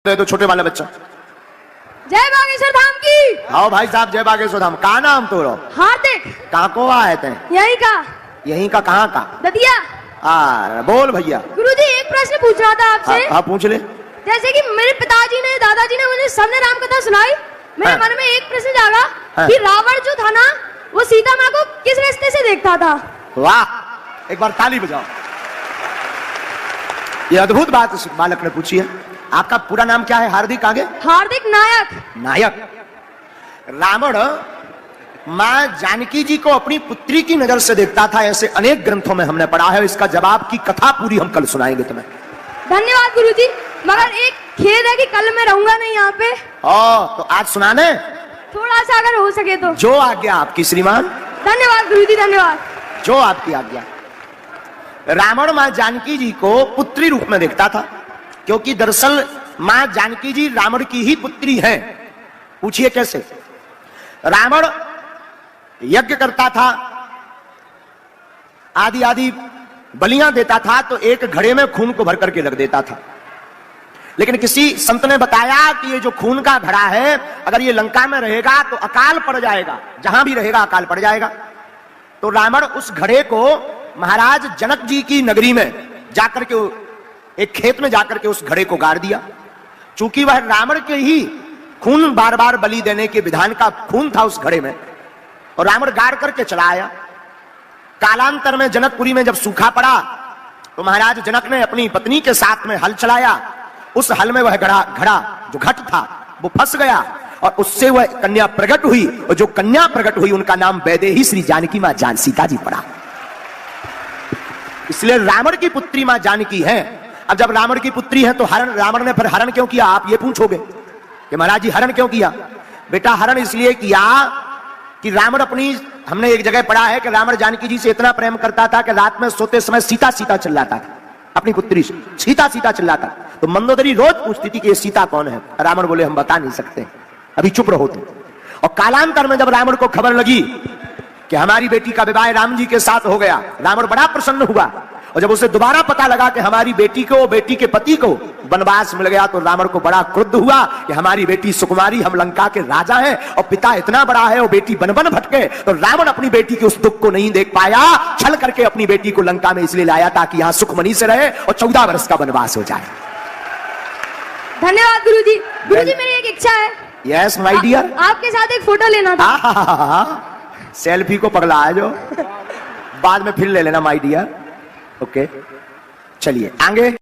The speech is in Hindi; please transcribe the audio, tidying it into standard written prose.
तो छोटे वाला बच्चा। जय बागेश्वर धाम की। आओ भाई साहब, जय बागेश्वर धाम। कहा नाम तो हार्दिक। कहाँ को आए थे? यही का। यहीं का? कहाँ का? दतिया। बोल भैया। गुरुजी एक प्रश्न पूछ रहा था आपसे। हाँ पूछ ले। जैसे कि मेरे पिताजी ने, दादाजी ने मुझे सबने राम कथा सुनाई, मेरे मन में एक प्रश्न जागा कि रावण जो था ना, वो सीता माँ को किस रास्ते से देखता था? वाह, एक बार ताली बजाओ। ये अद्भुत बात इस बालक ने पूछी है। आपका पूरा नाम क्या है? हार्दिक आगे? हार्दिक नायक। नायक। रावण मां जानकी जी को अपनी पुत्री की नजर से देखता था, ऐसे अनेक ग्रंथों में हमने पढ़ा है। इसका जवाब की कथा पूरी हम कल सुनाएंगे तुम्हें। धन्यवाद गुरुजी। मगर एक खेद है कि कल मैं रहूंगा नहीं यहाँ पे। तो आज सुनाने? थोड़ा सा अगर हो सके तो। जो आज्ञा आपकी श्रीमान। धन्यवाद गुरुजी, धन्यवाद। जो आपकी आज्ञा। रावण मां जानकी जी को पुत्री रूप में देखता था, क्योंकि दरअसल मां जानकी जी रावण की ही पुत्री हैं। पूछिए कैसे? रावण यज्ञ करता था, आदि आदि बलियां देता था, तो एक घड़े में खून को भर करके रख देता था। लेकिन किसी संत ने बताया कि ये जो खून का घड़ा है, अगर ये लंका में रहेगा तो अकाल पड़ जाएगा, जहां भी रहेगा अकाल पड़ जाएगा। तो रावण उस घड़े को महाराज जनक जी की नगरी में जाकर के, एक खेत में जाकर के उस घड़े को गाड़ दिया। चूंकि वह रावण के ही खून बार बार बलि देने के विधान का खून था उस घड़े में, और रावण गाड़ करके चला आया। कालांतर में जनकपुरी में जब सूखा पड़ा तो महाराज जनक ने अपनी पत्नी के साथ में हल चलाया। उस हल में वह घड़ा जो घट था वो फंस गया, और उससे वह कन्या प्रकट हुई, और जो कन्या प्रकट हुई उनका नाम वैदेही श्री जानकी मां जान सीता जी पड़ा। इसलिए रावण की पुत्री मां जानकी है। अब जब रावण की पुत्री है तो रावण ने फिर हरण क्यों किया? आप ये पूछोगे कि महाराज जी हरण क्यों किया? बेटा हरण इसलिए किया कि रावण अपनी, हमने एक जगह पढ़ा है कि रावण जानकी जी से इतना प्रेम करता था कि रात में सोते समय सीता सीता चिल्लाता था अपनी पुत्री से, सीता सीता चिल्लाता। तो मंदोदरी रोज पूछती थी कि ये सीता कौन है? रावण बोले हम बता नहीं सकते, अभी चुप रहो तुम। और कालांतर में जब रावण को खबर लगी कि हमारी बेटी का विवाह राम जी के साथ हो गया, रावण बड़ा प्रसन्न हुआ। और जब उसे दोबारा पता लगा कि हमारी बेटी को, बेटी के पति को वनवास मिल गया, तो रावण को बड़ा क्रुद्ध हुआ कि हमारी बेटी सुकुमारी, हम लंका के राजा हैं और पिता इतना बड़ा है और बेटी बन बन भटके। तो रावण अपनी बेटी के उस दुख को नहीं देख पाया, छल करके अपनी बेटी को लंका में इसलिए लाया ताकि यहां सुखमनी से रहे और 14 वर्ष का वनवास हो जाए। धन्यवाद गुरुजी। गुरुजी मेरी एक इच्छा है। Yes my dear. आपके साथ एक फोटो लेना था। सेल्फी को पगला है जो, बाद में फिर ले लेना माय डियर। ओके चलिए आगे।